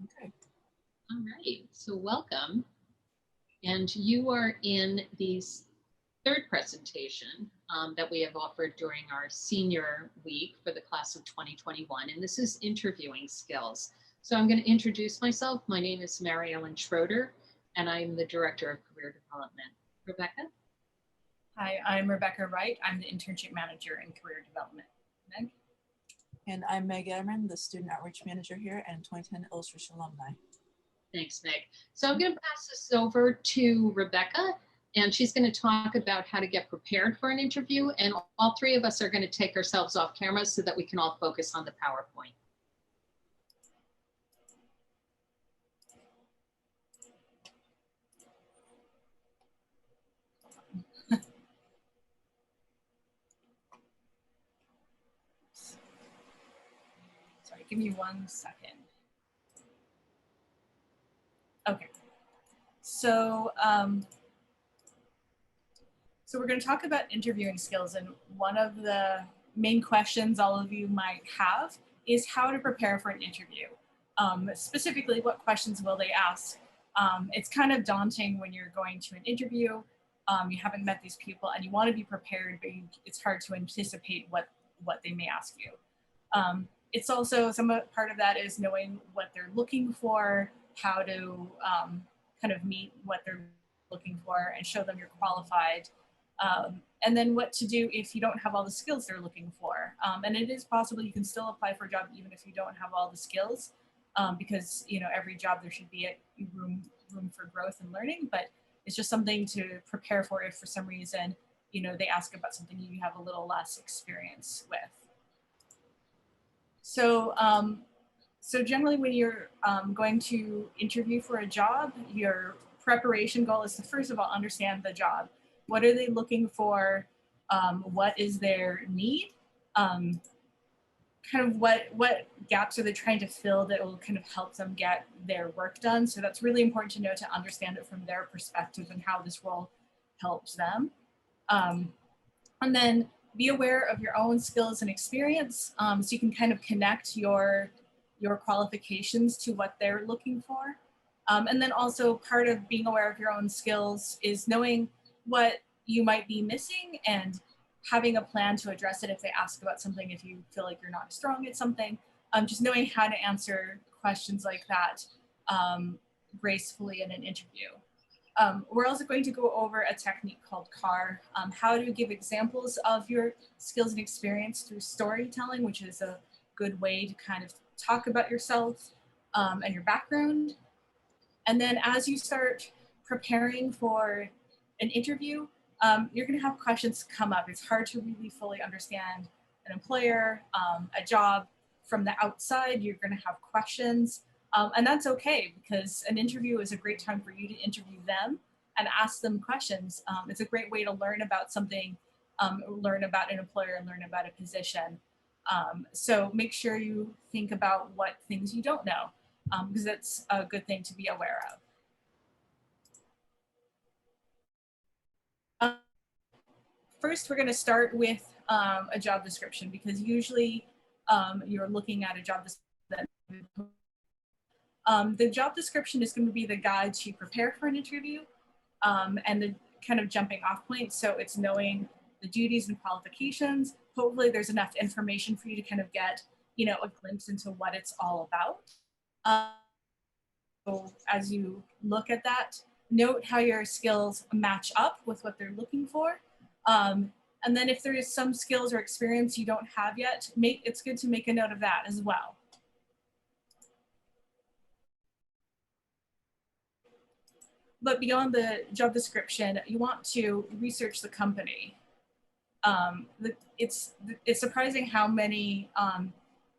Okay. All right, so welcome. And you are in the third presentation that we have offered during our senior week for the class of 2021, and this is interviewing skills. So I'm going to introduce myself. My name is Mary Ellen Schroeder, and I'm the Director of Career Development. Rebecca? Hi, I'm Rebecca Wright. I'm the Internship Manager in Career Development. Meg? And I'm Meg Emmerman, the Student Outreach Manager here and 2010 Illustration Alumni. Thanks, Meg. So I'm going to pass this over to Rebecca, and she's going to talk about how to get prepared for an interview. And all three of us are going to take ourselves off camera so that we can all focus on the PowerPoint. Sorry, give me 1 second. Okay. So we're going to talk about interviewing skills, and one of the main questions all of you might have is how to prepare for an interview. Specifically, what questions will they ask? It's kind of daunting when you're going to an interview, you haven't met these people and you want to be prepared, but it's hard to anticipate what they may ask you. It's also part of that is knowing what they're looking for, how to kind of meet what they're looking for and show them you're qualified. And then what to do if you don't have all the skills they're looking for. And it is possible you can still apply for a job even if you don't have all the skills, because every job there should be room for growth and learning, but it's just something to prepare for if for some reason they ask about something you have a little less experience with. So generally when you're going to interview for a job, your preparation goal is to first of all understand the job. What are they looking for? What is their need? Kind of what gaps are they trying to fill that will kind of help them get their work done? So that's really important to know, to understand it from their perspective and how this role helps them. And then be aware of your own skills and experience, so you can kind of connect your qualifications to what they're looking for. And then also part of being aware of your own skills is knowing what you might be missing and having a plan to address it if they ask about something, if you feel like you're not strong at something. Just knowing how to answer questions like that gracefully in an interview. We're also going to go over a technique called CAR, how to give examples of your skills and experience through storytelling, which is a good way to kind of talk about yourself and your background. And then as you start preparing for an interview, you're going to have questions come up. It's hard to really fully understand an employer, a job from the outside. You're going to have questions. And that's okay, because an interview is a great time for you to interview them and ask them questions. It's a great way to learn about something, learn about an employer and learn about a position. So make sure you think about what things you don't know, because that's a good thing to be aware of. First, we're going to start with a job description, because usually you're looking at a job description. The job description is going to be the guide to prepare for an interview and the kind of jumping off point. So it's knowing the duties and qualifications. Hopefully there's enough information for you to kind of get, a glimpse into what it's all about. So as you look at that, note how your skills match up with what they're looking for. And then if there is some skills or experience you don't have yet, it's good to make a note of that as well. But beyond the job description, you want to research the company. It's surprising how many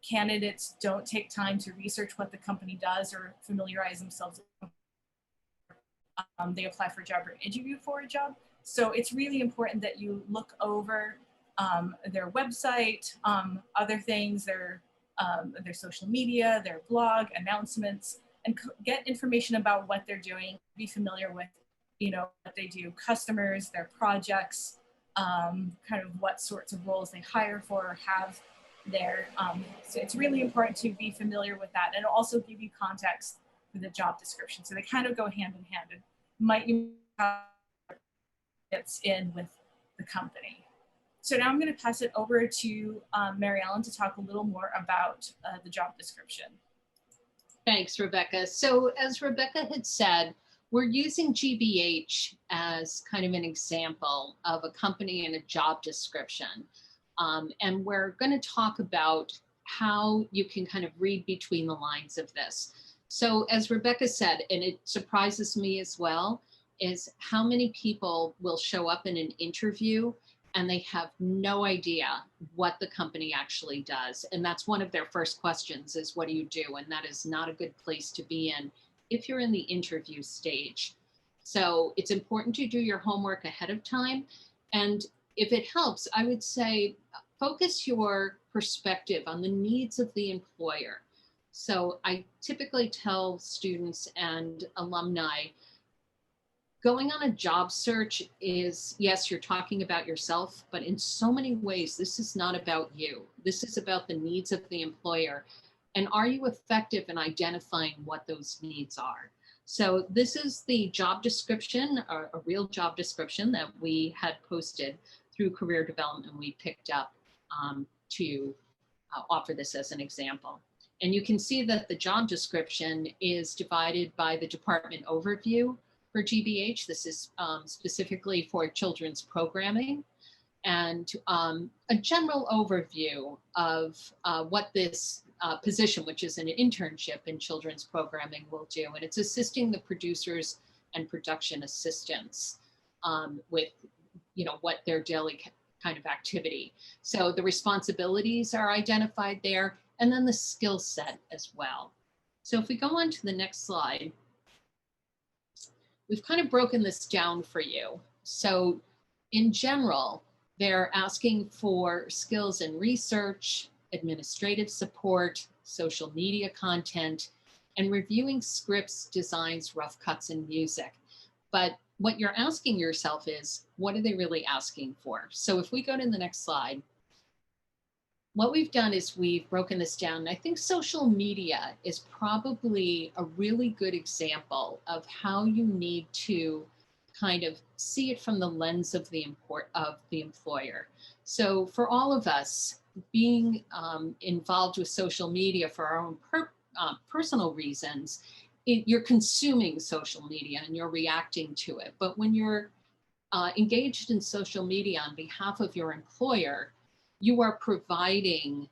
candidates don't take time to research what the company does or familiarize themselves. They apply for a job or interview for a job. So it's really important that you look over their website, other things, their social media, their blog, announcements, and get information about what they're doing, be familiar with, what they do, customers, their projects, kind of what sorts of roles they hire for or have there. So it's really important to be familiar with that, and also give you context for the job description. So they kind of go hand in hand. You fits in with the company. So now I'm going to pass it over to Mary Ellen to talk a little more about the job description. Thanks, Rebecca. So as Rebecca had said, we're using GBH as kind of an example of a company and a job description. And we're going to talk about how you can kind of read between the lines of this. So as Rebecca said, and it surprises me as well, is how many people will show up in an interview and they have no idea what the company actually does. And that's one of their first questions is, what do you do? And that is not a good place to be in if you're in the interview stage. So it's important to do your homework ahead of time. And if it helps, I would say focus your perspective on the needs of the employer. So I typically tell students and alumni, going on a job search is, yes, you're talking about yourself, but in so many ways, this is not about you. This is about the needs of the employer. And are you effective in identifying what those needs are? So this is the job description, a real job description that we had posted through career development. We picked up to offer this as an example. And you can see that the job description is divided by the department overview for GBH. This is specifically for children's programming, and a general overview of what this position, which is an internship in children's programming, will do. And it's assisting the producers and production assistants with, what their daily kind of activity. So the responsibilities are identified there, and then the skill set as well. So if we go on to the next slide, we've kind of broken this down for you. So in general, they're asking for skills in research, administrative support, social media content, and reviewing scripts, designs, rough cuts, and music. But what you're asking yourself is, what are they really asking for? So if we go to the next slide, what we've done is we've broken this down. I think social media is probably a really good example of how you need to kind of see it from the lens of the employer. So for all of us, being involved with social media for our own personal reasons, you're consuming social media and you're reacting to it. But when you're engaged in social media on behalf of your employer, you are providing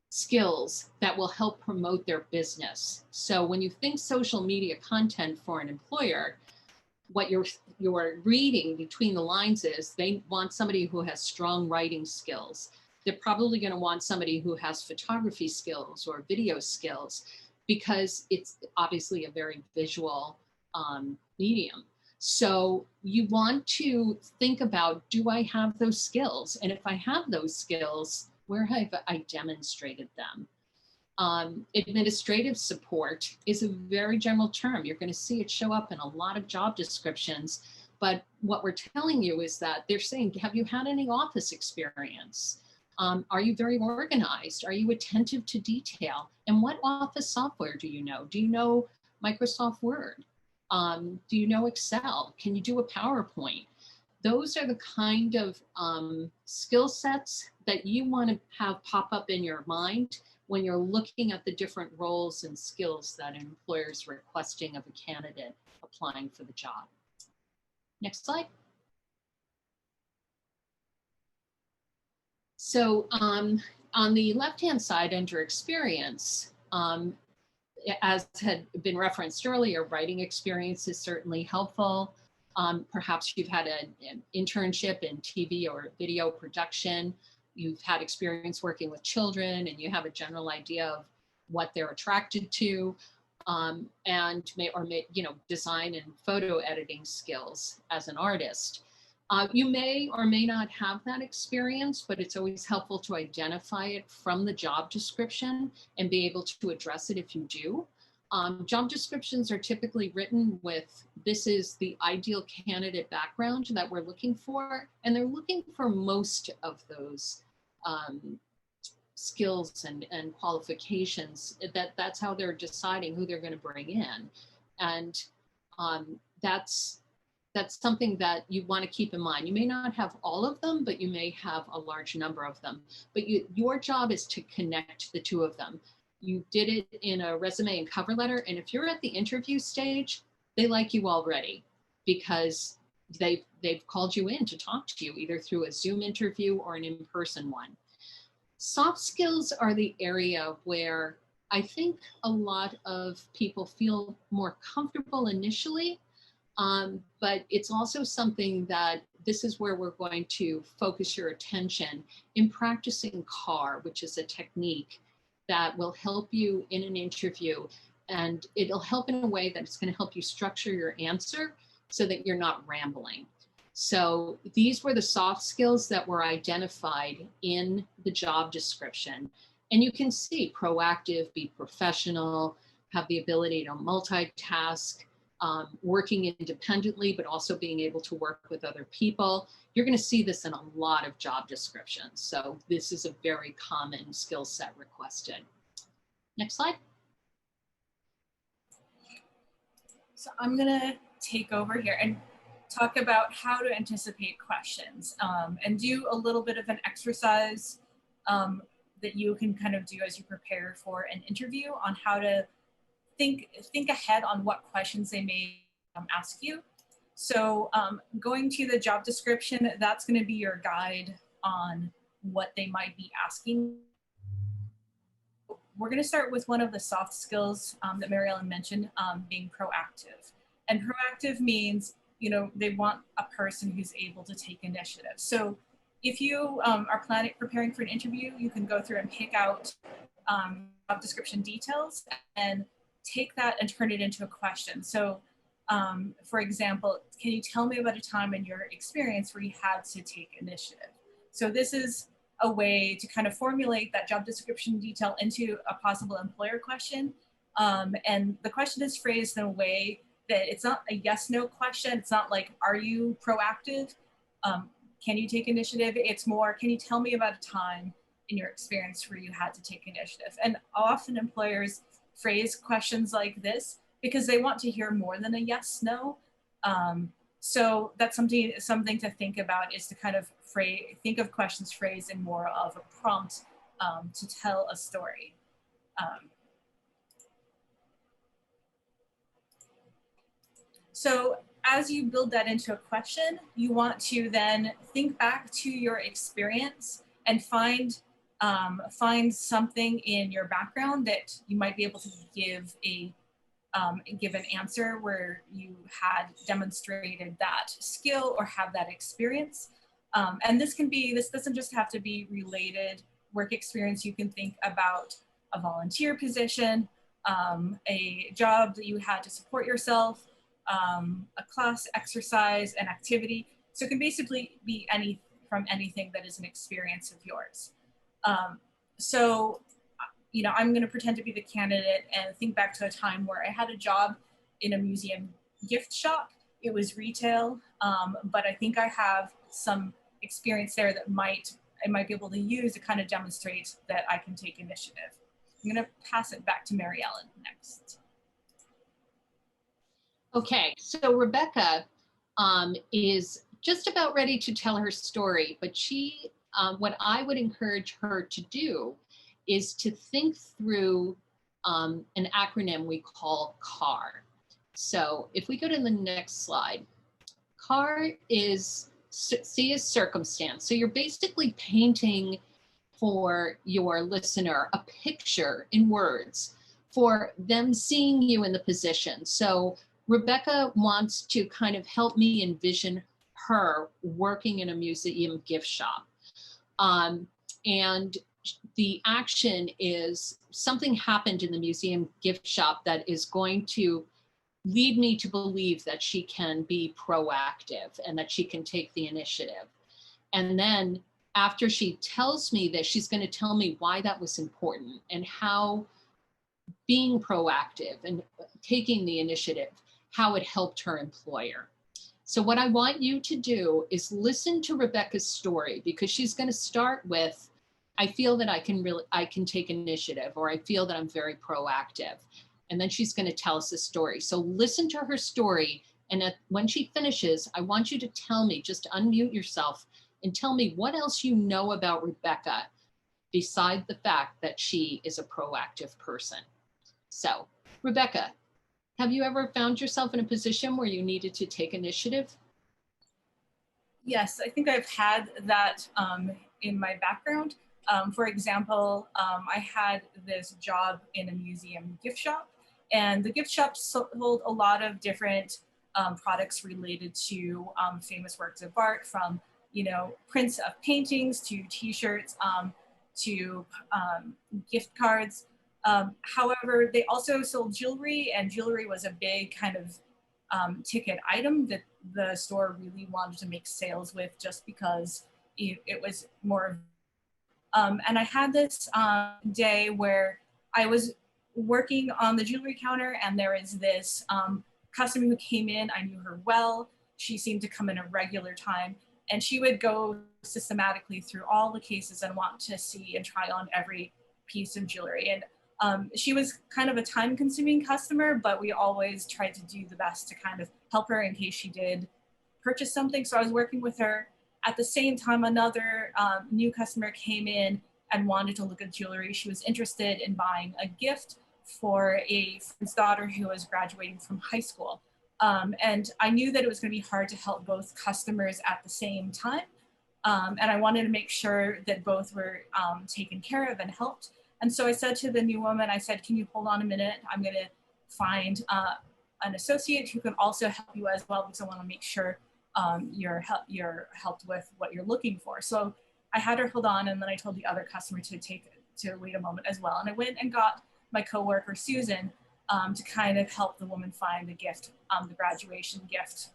skills that will help promote their business. So when you think social media content for an employer, what you're reading between the lines is they want somebody who has strong writing skills. They're probably going to want somebody who has photography skills or video skills, because it's obviously a very visual medium. So you want to think about, do I have those skills? And if I have those skills, where have I demonstrated them? Administrative support is a very general term. You're going to see it show up in a lot of job descriptions. But what we're telling you is that they're saying, have you had any office experience? Are you very organized? Are you attentive to detail? And what office software do you know? Do you know Microsoft Word? Do you know Excel? Can you do a PowerPoint? Those are the kind of skill sets that you want to have pop up in your mind when you're looking at the different roles and skills that an employer is requesting of a candidate applying for the job. Next slide. So on the left-hand side under experience, as had been referenced earlier, writing experience is certainly helpful. Perhaps you've had an internship in TV or video production. You've had experience working with children and you have a general idea of what they're attracted to, and design and photo editing skills as an artist. You may or may not have that experience, but it's always helpful to identify it from the job description and be able to address it if you do. Job descriptions are typically written with, this is the ideal candidate background that we're looking for, and they're looking for most of those skills and qualifications. That's how they're deciding who they're going to bring in. And that's something that you want to keep in mind. You may not have all of them, but you may have a large number of them. But your job is to connect the two of them. You did it in a resume and cover letter, and if you're at the interview stage, they like you already because they've called you in to talk to you either through a Zoom interview or an in-person one. Soft skills are the area where I think a lot of people feel more comfortable initially, but it's also something that this is where we're going to focus your attention in practicing CAR, which is a technique that will help you in an interview, and it'll help in a way that it's going to help you structure your answer so that you're not rambling. So these were the soft skills that were identified in the job description. And you can see proactive, be professional, have the ability to multitask, working independently, but also being able to work with other people. You're going to see this in a lot of job descriptions. So this is a very common skill set requested. Next slide. So I'm going to take over here and talk about how to anticipate questions and do a little bit of an exercise that you can kind of do as you prepare for an interview on how to think ahead on what questions they may ask you. So going to the job description, that's going to be your guide on what they might be asking. We're going to start with one of the soft skills that Mary Ellen mentioned, being proactive. And proactive means, you know, they want a person who's able to take initiative. So if you are preparing for an interview, you can go through and pick out job description details and take that and turn it into a question. So for example, can you tell me about a time in your experience where you had to take initiative? So this is a way to kind of formulate that job description detail into a possible employer question. And the question is phrased in a way that it's not a yes/no question. It's not like, are you proactive? Can you take initiative? It's more, can you tell me about a time in your experience where you had to take initiative? And often employers phrase questions like this because they want to hear more than a yes/no. So that's something to think about, is to kind of think of questions phrased in more of a prompt to tell a story. So as you build that into a question, you want to then think back to your experience and find something in your background that you might be able to give an answer where you had demonstrated that skill or have that experience. And this doesn't just have to be related work experience. You can think about a volunteer position, a job that you had to support yourself, a class exercise, an activity. So it can basically be anything that is an experience of yours. So, you know, I'm going to pretend to be the candidate and think back to a time where I had a job in a museum gift shop. It was retail, but I think I have some experience there that I might be able to use to kind of demonstrate that I can take initiative. I'm going to pass it back to Mary Ellen next. Okay, so Rebecca is just about ready to tell her story, but what I would encourage her to do is to think through an acronym we call CAR. So if we go to the next slide, CAR is C is circumstance. So you're basically painting for your listener a picture in words for them seeing you in the position. So Rebecca wants to kind of help me envision her working in a museum gift shop. And the action is something happened in the museum gift shop that is going to lead me to believe that she can be proactive and that she can take the initiative. And then after she tells me this, she's going to tell me why that was important and how being proactive and taking the initiative, how it helped her employer. So what I want you to do is listen to Rebecca's story, because she's going to start with I feel that I can take initiative, or I feel that I'm very proactive. And then she's going to tell us a story. So listen to her story. And when she finishes, I want you to tell me, just unmute yourself and tell me what else you know about Rebecca beside the fact that she is a proactive person. So, Rebecca, have you ever found yourself in a position where you needed to take initiative? Yes, I think I've had that in my background. For example, I had this job in a museum gift shop, and the gift shop sold a lot of different products related to famous works of art, from prints of paintings to T-shirts to gift cards. However, they also sold jewelry, and jewelry was a big kind of ticket item that the store really wanted to make sales with, just because it was more. And I had this day where I was working on the jewelry counter, and there is this customer who came in. I knew her well. She seemed to come in a regular time, and she would go systematically through all the cases and want to see and try on every piece of jewelry. And she was kind of a time-consuming customer, but we always tried to do the best to kind of help her in case she did purchase something. So I was working with her. At the same time, another new customer came in and wanted to look at jewelry. She was interested in buying a gift for a friend's daughter who was graduating from high school. And I knew that it was going to be hard to help both customers at the same time. And I wanted to make sure that both were taken care of and helped. And so I said to the new woman, I said, can you hold on a minute? I'm going to find an associate who can also help you as well, because I want to make sure you're helped with what you're looking for. So I had her hold on, and then I told the other customer to wait a moment as well. And I went and got my coworker, Susan, to kind of help the woman find the gift, the graduation gift,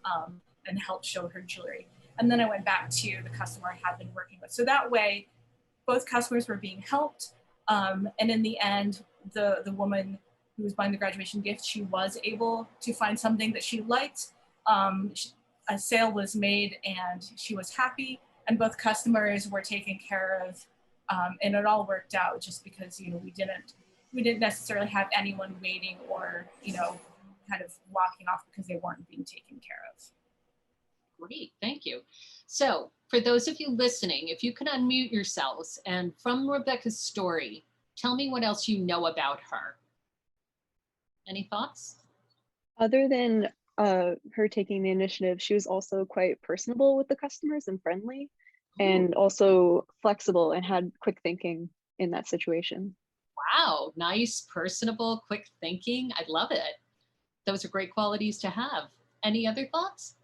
and help show her jewelry. And then I went back to the customer I had been working with. So that way, both customers were being helped. And in the end, the woman who was buying the graduation gift, she was able to find something that she liked. A sale was made, and she was happy, and both customers were taken care of. And it all worked out, just because we didn't necessarily have anyone waiting or kind of walking off because they weren't being taken care of. Great, thank you. So for those of you listening, if you can unmute yourselves, and from Rebecca's story, tell me what else you know about her. Any thoughts? Other than her taking the initiative, she was also quite personable with the customers and friendly, and also flexible and had quick thinking in that situation. Wow, nice, personable, quick thinking. I love it. Those are great qualities to have. Any other thoughts?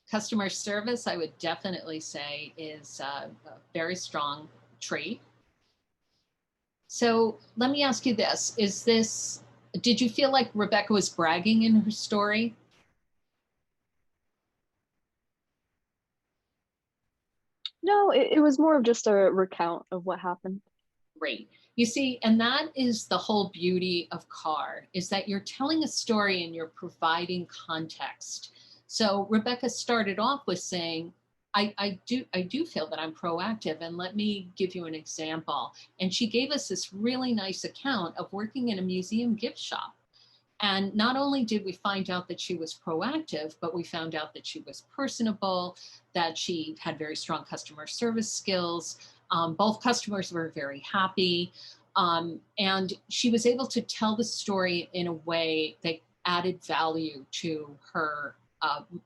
Customer service, I would definitely say, is a very strong trait. So let me ask you this. Did you feel like Rebecca was bragging in her story? No, it was more of just a recount of what happened. Great. You see, and that is the whole beauty of CAR, is that you're telling a story and you're providing context. So Rebecca started off with saying, I do feel that I'm proactive, and let me give you an example. And she gave us this really nice account of working in a museum gift shop. And not only did we find out that she was proactive, but we found out that she was personable, that she had very strong customer service skills. Both customers were very happy. And she was able to tell the story in a way that added value to her,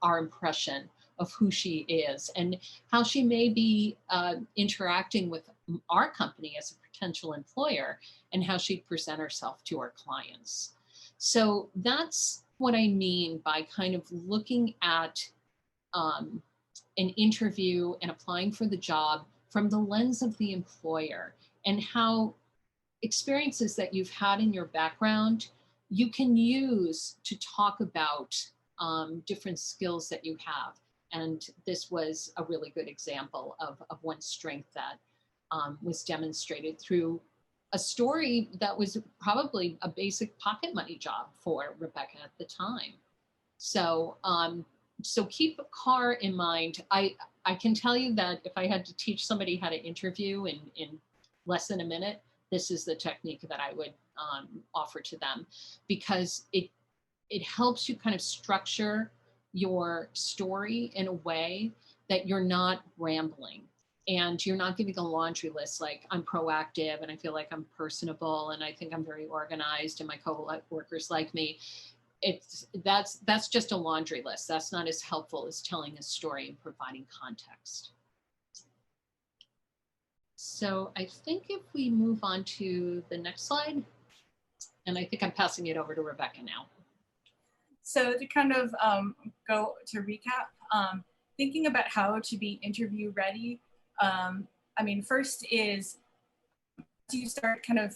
our impression of who she is and how she may be interacting with our company as a potential employer, and how she'd present herself to our clients. So that's what I mean by kind of looking at an interview and applying for the job from the lens of the employer, and how experiences that you've had in your background you can use to talk about different skills that you have. And this was a really good example of one strength that was demonstrated through a story that was probably a basic pocket money job for Rebecca at the time. So, so keep CAR in mind. I can tell you that if I had to teach somebody how to interview in less than a minute, this is the technique that I would offer to them, because it helps you kind of structure your story in a way that you're not rambling and you're not giving a laundry list like I'm proactive and I feel like I'm personable and I think I'm very organized and my coworkers like me. That's just a laundry list. That's not as helpful as telling a story and providing context. So I think if we move on to the next slide, and I think I'm passing it over to Rebecca now. So to kind of go to recap, thinking about how to be interview ready. I mean, first is you start kind of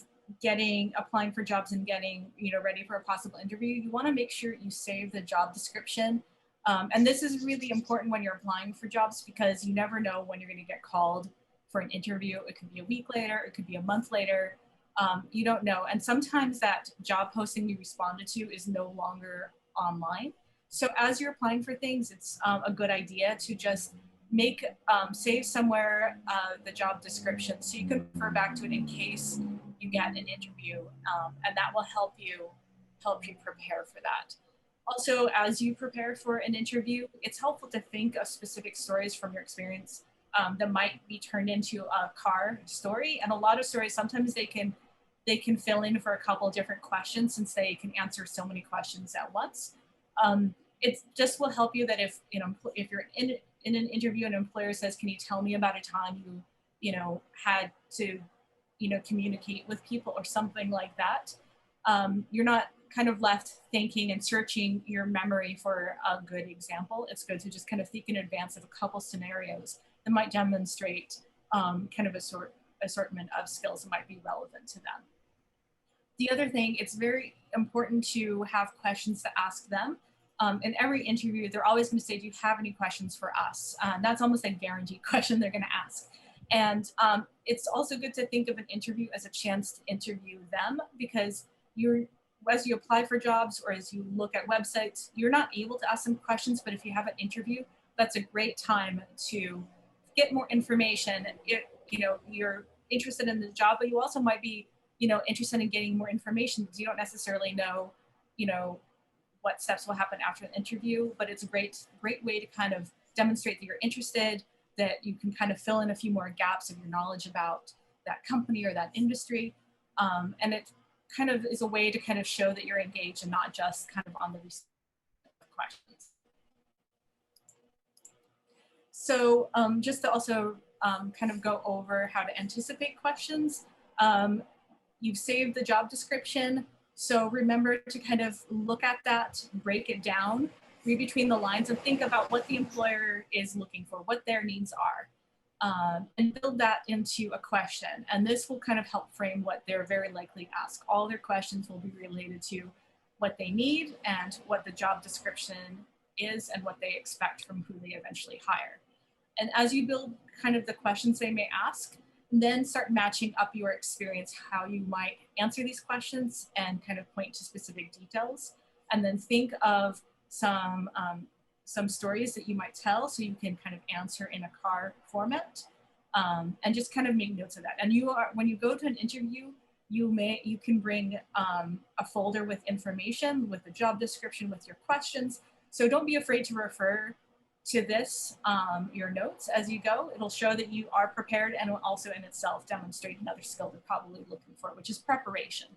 applying for jobs and getting, ready for a possible interview. You want to make sure you save the job description. And this is really important when you're applying for jobs because you never know when you're going to get called for an interview. It could be a week later, it could be a month later. You don't know. And sometimes that job posting you responded to is no longer online. So as you're applying for things, it's a good idea to just save somewhere the job description so you can refer back to it in case you get an interview, and that will help you prepare for that. Also, as you prepare for an interview, it's helpful to think of specific stories from your experience that might be turned into a CAR story. And a lot of stories, sometimes they can fill in for a couple of different questions since they can answer so many questions at once. It just will help you that if you're in an interview, an employer says, "Can you tell me about a time you had to communicate with people," or something like that. You're not kind of left thinking and searching your memory for a good example. It's good to just kind of think in advance of a couple scenarios that might demonstrate kind of assortment of skills that might be relevant to them. The other thing, it's very important to have questions to ask them. In every interview, they're always going to say, "Do you have any questions for us?" That's almost a guaranteed question they're going to ask. And it's also good to think of an interview as a chance to interview them, because as you apply for jobs or as you look at websites, you're not able to ask them questions, but if you have an interview, that's a great time to get more information. You're interested in the job, but you also might be, interested in getting more information because you don't necessarily know, what steps will happen after the interview, but it's a great way to kind of demonstrate that you're interested, that you can kind of fill in a few more gaps of your knowledge about that company or that industry. And it kind of is a way to kind of show that you're engaged and not just kind of on the receipt of questions. So just to also kind of go over how to anticipate questions. You've saved the job description. So remember to kind of look at that, break it down, read between the lines and think about what the employer is looking for, what their needs are, and build that into a question. And this will kind of help frame what they're very likely to ask. All their questions will be related to what they need and what the job description is and what they expect from who they eventually hire. And as you build kind of the questions they may ask, then start matching up your experience, how you might answer these questions and kind of point to specific details. And then think of some stories that you might tell so you can kind of answer in a CAR format, and just kind of make notes of that. And when you go to an interview, you can bring a folder with information, with the job description, with your questions. So don't be afraid to refer to this, your notes as you go. It'll show that you are prepared and will also in itself demonstrate another skill they're probably looking for, which is preparation.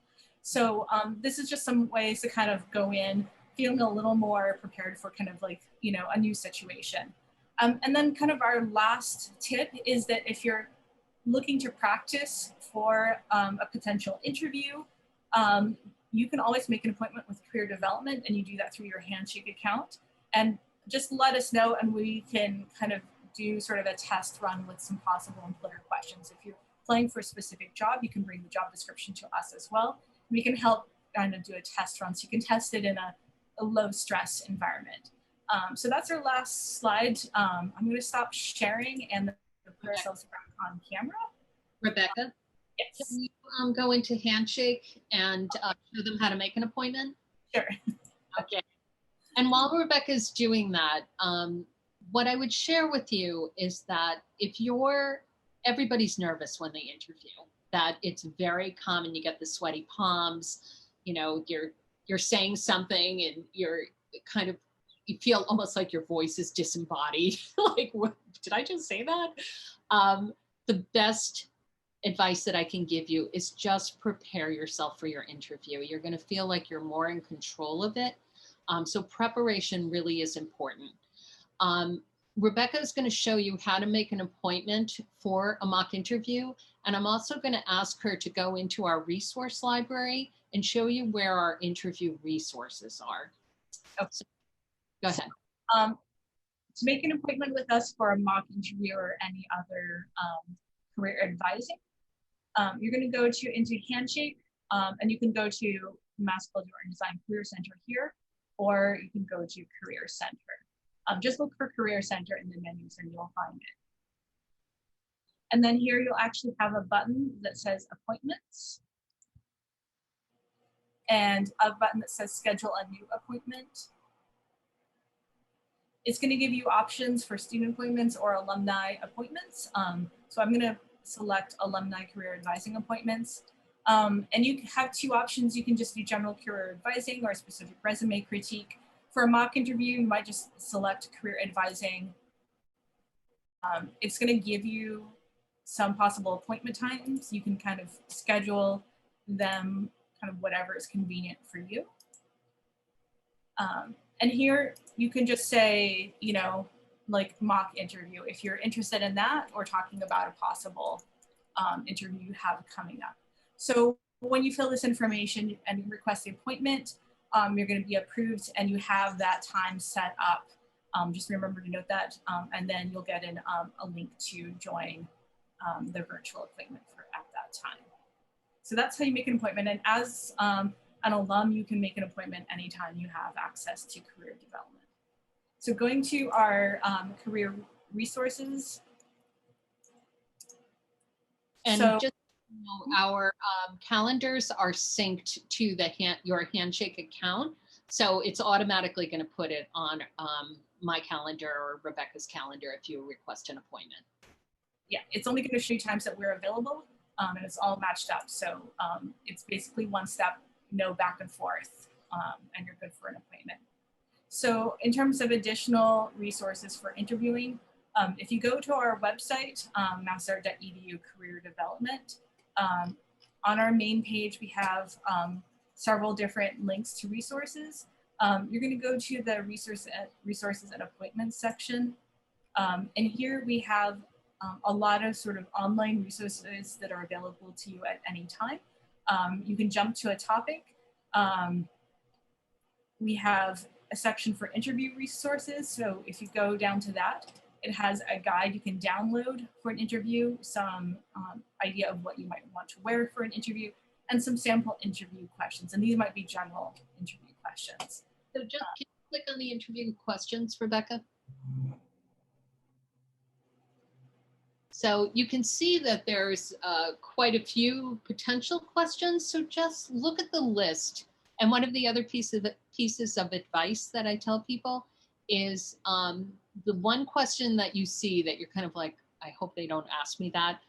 So this is just some ways to kind of go in feeling a little more prepared for kind of like, a new situation. And then kind of our last tip is that if you're looking to practice for a potential interview, you can always make an appointment with career development, and you do that through your Handshake account. And just let us know and we can kind of do sort of a test run with some possible employer questions. If you're applying for a specific job, you can bring the job description to us as well. We can help kind of do a test run so you can test it in a low stress environment. So that's our last slide. I'm going to stop sharing and put ourselves back on camera. Rebecca? Yes. Can you go into Handshake and show them how to make an appointment? Sure. Okay. And while Rebecca's doing that, what I would share with you is that if everybody's nervous when they interview, that it's very common. You get the sweaty palms, you know, you're saying something and you're kind of, you feel almost like your voice is disembodied. Like, what, did I just say that? The best advice that I can give you is just prepare yourself for your interview. You're going to feel like you're more in control of it. So preparation really is important. Rebecca is going to show you how to make an appointment for a mock interview. And I'm also going to ask her to go into our resource library and show you where our interview resources are. Okay. So, go ahead. To make an appointment with us for a mock interview or any other career advising, you're going to go into Handshake, and you can go to Mass Builder and Design Career Center here, or you can go to Career Center. Just look for Career Center in the menus and you'll find it. And then here you'll actually have a button that says Appointments and a button that says Schedule a New Appointment. It's going to give you options for student appointments or alumni appointments. So I'm going to select alumni career advising appointments. And you have two options. You can just do general career advising or specific resume critique. For a mock interview, you might just select career advising. It's going to give you some possible appointment times. You can kind of schedule them kind of whatever is convenient for you. And here you can just say, you know, like mock interview, if you're interested in that or talking about a possible interview you have coming up. So when you fill this information and you request the appointment, you're going to be approved and you have that time set up. Just remember to note that, and then you'll get a link to join the virtual appointment at that time. So that's how you make an appointment. And as an alum, you can make an appointment anytime you have access to career development. So going to our career resources. And so, just you know, our calendars are synced to your Handshake account. So it's automatically going to put it on my calendar or Rebecca's calendar if you request an appointment. Yeah, it's only going to show you times that we're available, and it's all matched up. So it's basically one step, no back and forth, and you're good for an appointment. So in terms of additional resources for interviewing, if you go to our website, massart.edu career development, on our main page, we have several different links to resources. You're going to go to the resources and appointments section. And here we have a lot of sort of online resources that are available to you at any time. You can jump to a topic. We have a section for interview resources. So if you go down to that, it has a guide you can download for an interview, some idea of what you might want to wear for an interview, and some sample interview questions. And these might be general interview questions. So just can you click on the interview questions, Rebecca? So you can see that there's quite a few potential questions. So just look at the list. And one of the other pieces of advice that I tell people is the one question that you see that you're kind of like, I hope they don't ask me that.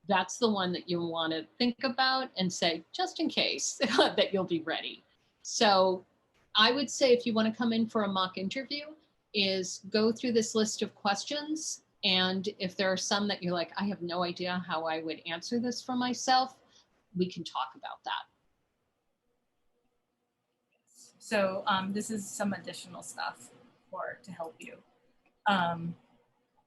That's the one that you want to think about and say, just in case, that you'll be ready. So I would say if you want to come in for a mock interview is go through this list of questions. And if there are some that you're like, I have no idea how I would answer this for myself, we can talk about that. So this is some additional stuff to help you.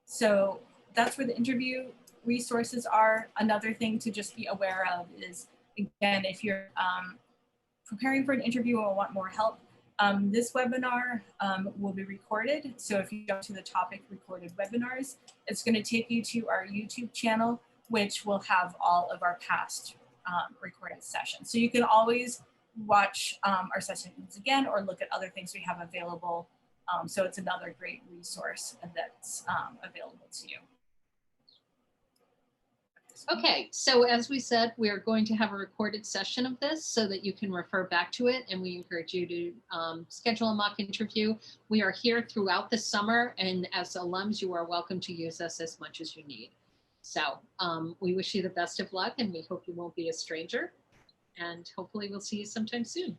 So that's where the interview resources are. Another thing to just be aware of is, again, if you're preparing for an interview or want more help, this webinar will be recorded. So if you go to the topic recorded webinars, it's going to take you to our YouTube channel, which will have all of our past recorded sessions. So you can always watch our sessions again or look at other things we have available. So it's another great resource that's available to you. Okay, so as we said, we are going to have a recorded session of this so that you can refer back to it, and we encourage you to schedule a mock interview. We are here throughout the summer, and as alums, you are welcome to use us as much as you need. So we wish you the best of luck, and we hope you won't be a stranger, and hopefully we'll see you sometime soon.